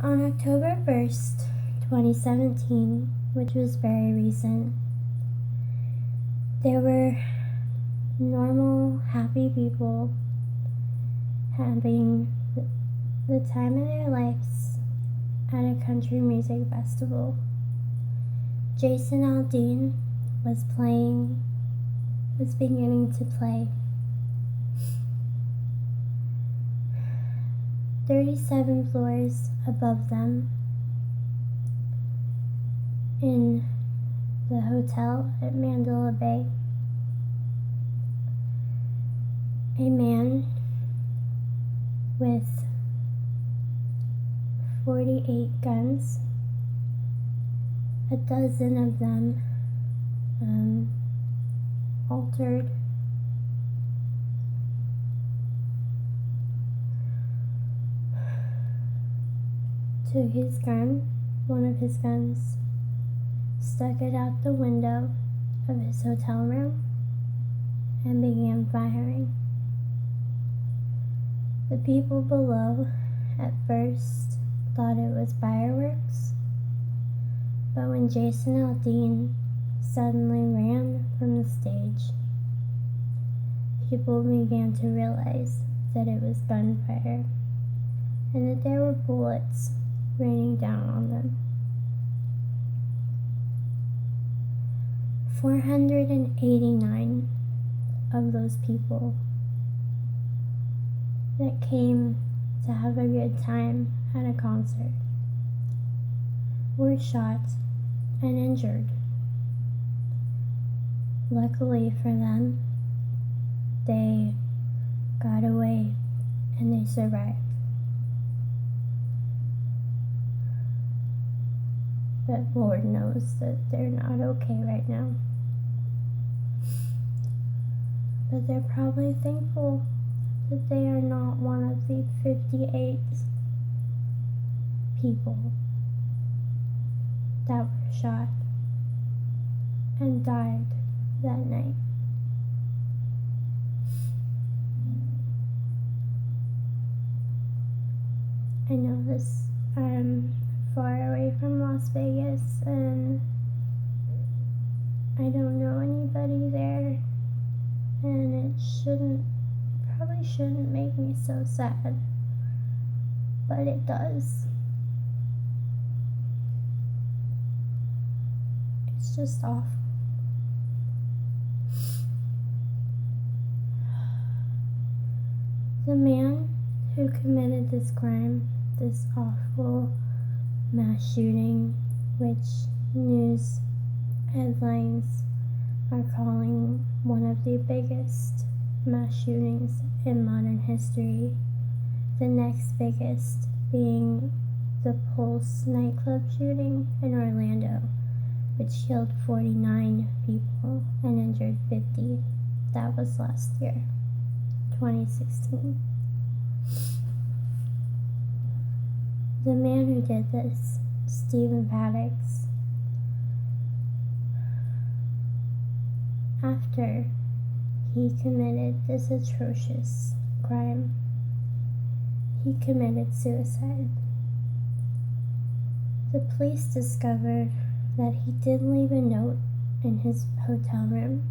On October 1st, 2017, which was very recent, there were normal, happy people having the time of their lives at a country music festival. Jason Aldean was beginning to play. 37 floors above them in the hotel at Mandela Bay, a man with 48 guns, a dozen of them altered. Took his gun, one of his guns, stuck it out the window of his hotel room, and began firing. The people below at first thought it was fireworks, but when Jason Aldean suddenly ran from the stage, people began to realize that it was gunfire and that there were bullets raining down on them. 489 of those people that came to have a good time at a concert were shot and injured. Luckily for them, they got away and they survived. But Lord knows that they're not okay right now. But they're probably thankful that they are not one of the 58 people that were shot and died that night. I know this, I'm far away from Las Vegas and I don't know anybody there, and it probably shouldn't make me so sad, but it does. It's just awful. The man who committed this crime, this awful mass shooting, which news headlines are calling one of the biggest mass shootings in modern history, the next biggest being the Pulse nightclub shooting in Orlando, which killed 49 people and injured 50. That was last year, 2016. The man who did this, Stephen Paddock, after he committed this atrocious crime, he committed suicide. The police discovered that he did leave a note in his hotel room,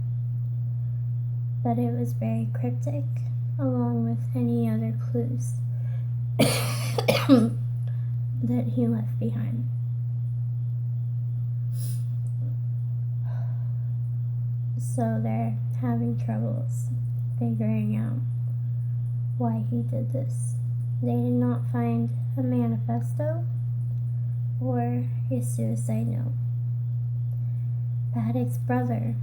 but it was very cryptic, along with any other clues that he left behind. So they're having troubles figuring out why he did this. They did not find a manifesto or a suicide note. Paddock's brother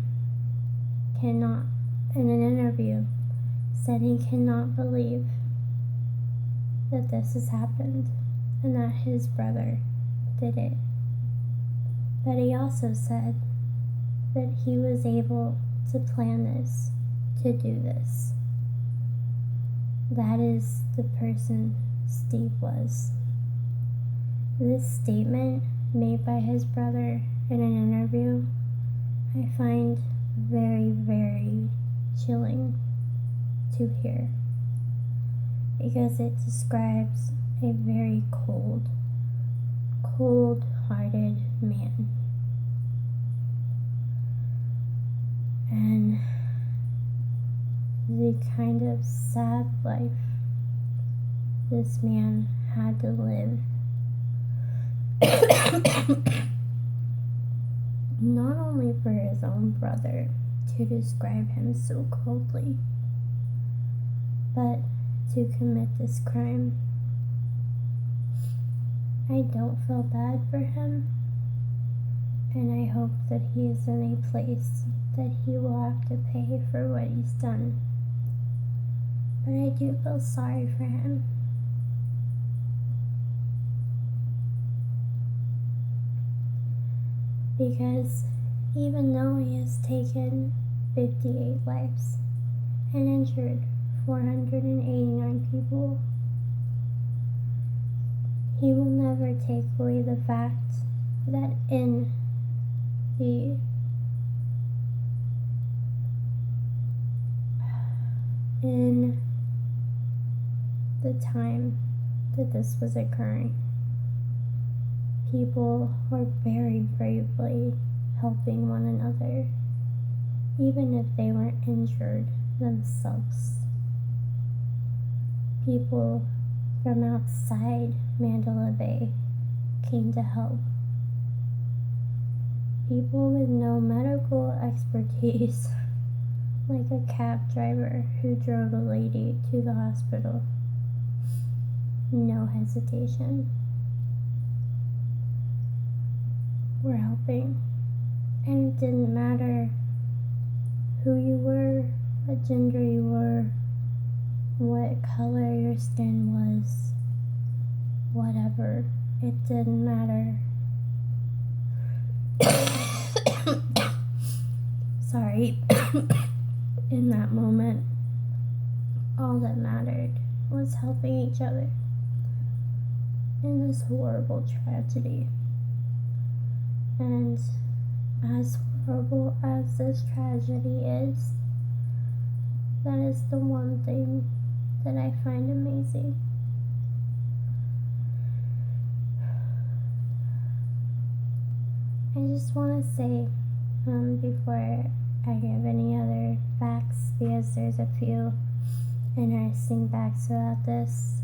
cannot, in an interview, said he cannot believe that this has happened and that his brother did it. But he also said that he was able to plan this, to do this. That is the person Steve was. This statement made by his brother in an interview, I find very, very chilling to hear, because it describes a very cold, cold-hearted man. And the kind of sad life this man had to live. Not only for his own brother to describe him so coldly, but to commit this crime. I don't feel bad for him, and I hope that he is in a place that he will have to pay for what he's done. But I do feel sorry for him. Because even though he has taken 58 lives and injured 489 people, he will never take away the fact that in the time that this was occurring, people were very bravely helping one another, even if they weren't injured themselves. People from outside Mandalay Bay came to help. People with no medical expertise, like a cab driver who drove a lady to the hospital. No hesitation. We're helping. And it didn't matter who you were, what gender you were, what color your skin was, whatever. It didn't matter. Sorry. In that moment, all that mattered was helping each other in this horrible tragedy. And as horrible as this tragedy is, that is the one thing that I find amazing. I just want to say, before I give any other facts, because there's a few interesting facts about this,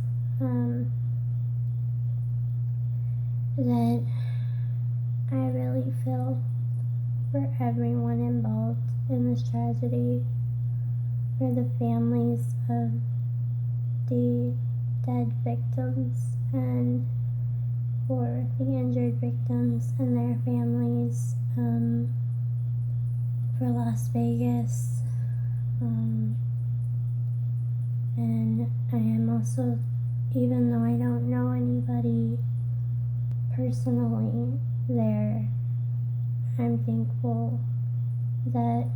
that I really feel for everyone involved in this tragedy, for the families of the dead victims, and for the injured victims and their families, for Las Vegas, and I am also, even though I don't know anybody personally there, I'm thankful that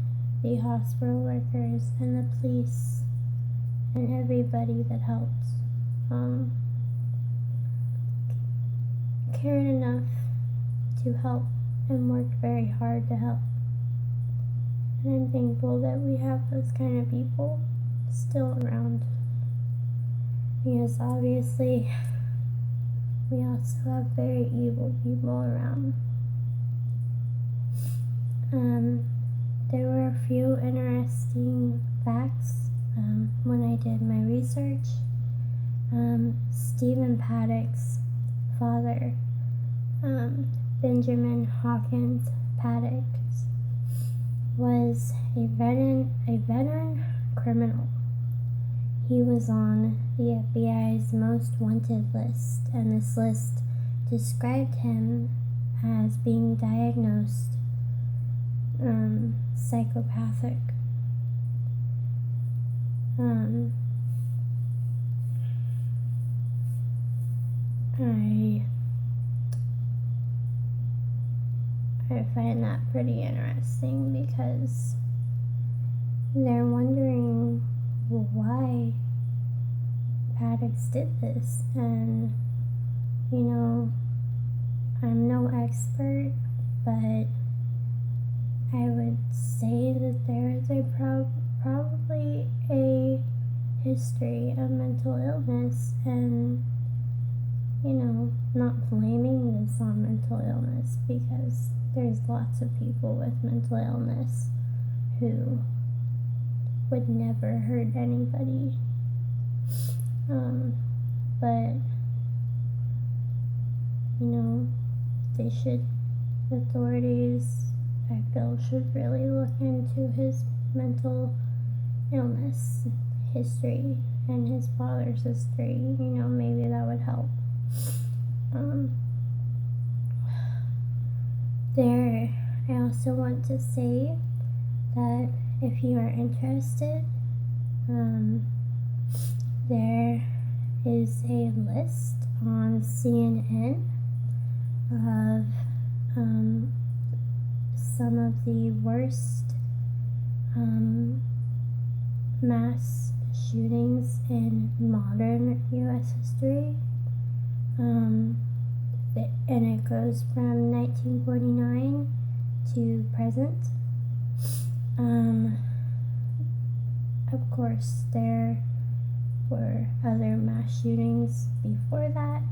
the hospital workers and the police and everybody that helped cared enough to help and worked very hard to help. And I'm thankful that we have those kind of people still around, because obviously we also have very evil people around. There were a few interesting facts when I did my research. Stephen Paddock's father, Benjamin Hawkins Paddock, was a veteran criminal. He was on the FBI's most wanted list, and this list described him as being diagnosed psychopathic. I find that pretty interesting, because they're wondering why Paddock did this, and I'm no expert, but I would say that there is probably a history of mental illness, and not blaming focus on mental illness because there's lots of people with mental illness who would never hurt anybody. But, authorities, I feel, should really look into his mental illness history and his father's history. Maybe that would help. I also want to say that if you are interested, there is a list on CNN of some of the worst mass shootings in modern U.S. history. And it goes from 1949 to present. Of course, there were other mass shootings before that,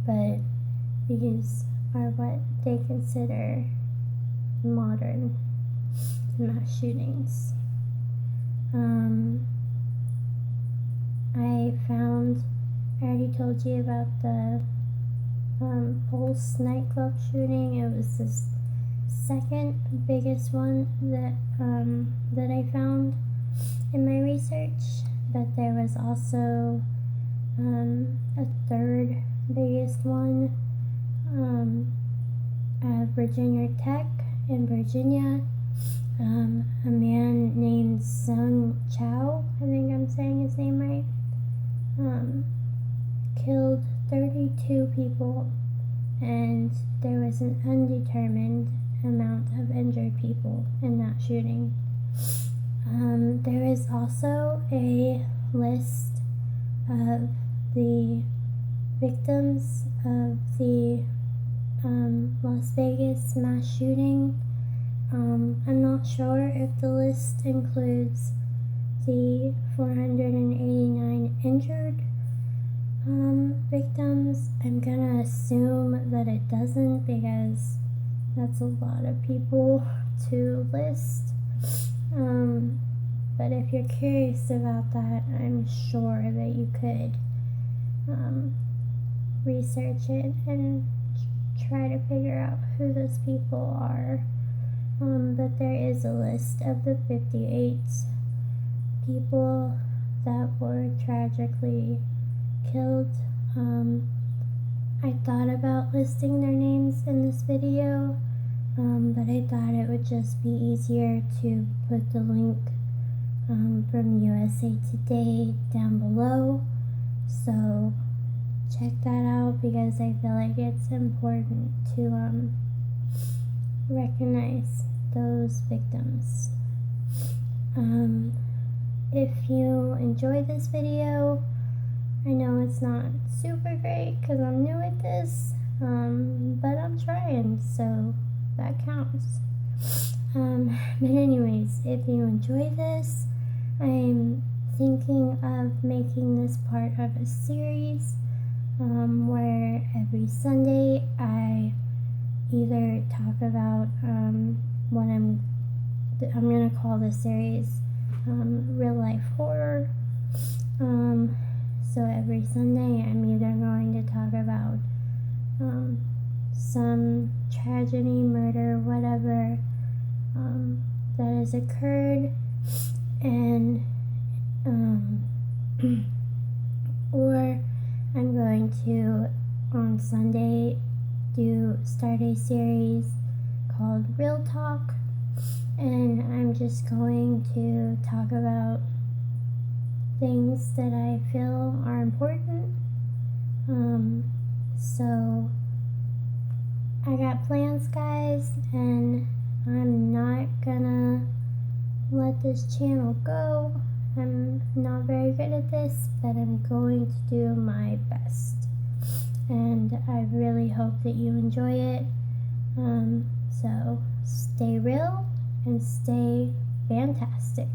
but these are what they consider modern mass shootings. I already told you about the Pulse nightclub shooting. It was the second biggest one that I found in my research, but there was also a third biggest one at Virginia Tech in Virginia. A man named Sung Chow, I think I'm saying his name right, killed 32 people, and there was an undetermined amount of injured people in that shooting. There is also a list of the victims of the Las Vegas mass shooting. I'm not sure if the list includes the 489 injured victims. I'm gonna assume that it doesn't because that's a lot of people to list. But if you're curious about that, I'm sure that you could research it and try to figure out who those people are. But there is a list of the 58 people that were tragically killed. I thought about listing their names in this video, but I thought it would just be easier to put the link from USA Today down below. So check that out because I feel like it's important to recognize those victims. If you enjoyed this video, I know it's not super great because I'm new at this, but I'm trying, so that counts. But anyways, if you enjoy this, I'm thinking of making this part of a series where every Sunday I either talk about what I'm gonna call this series real life horror. So every Sunday I'm either going to talk about some tragedy, murder, whatever that has occurred, and or I'm going to on Sunday start a series called Real Talk, and I'm just going to talk about things that I feel are important. So I got plans, guys, and I'm not gonna let this channel go. I'm not very good at this, but I'm going to do my best. And I really hope that you enjoy it. So stay real and stay fantastic.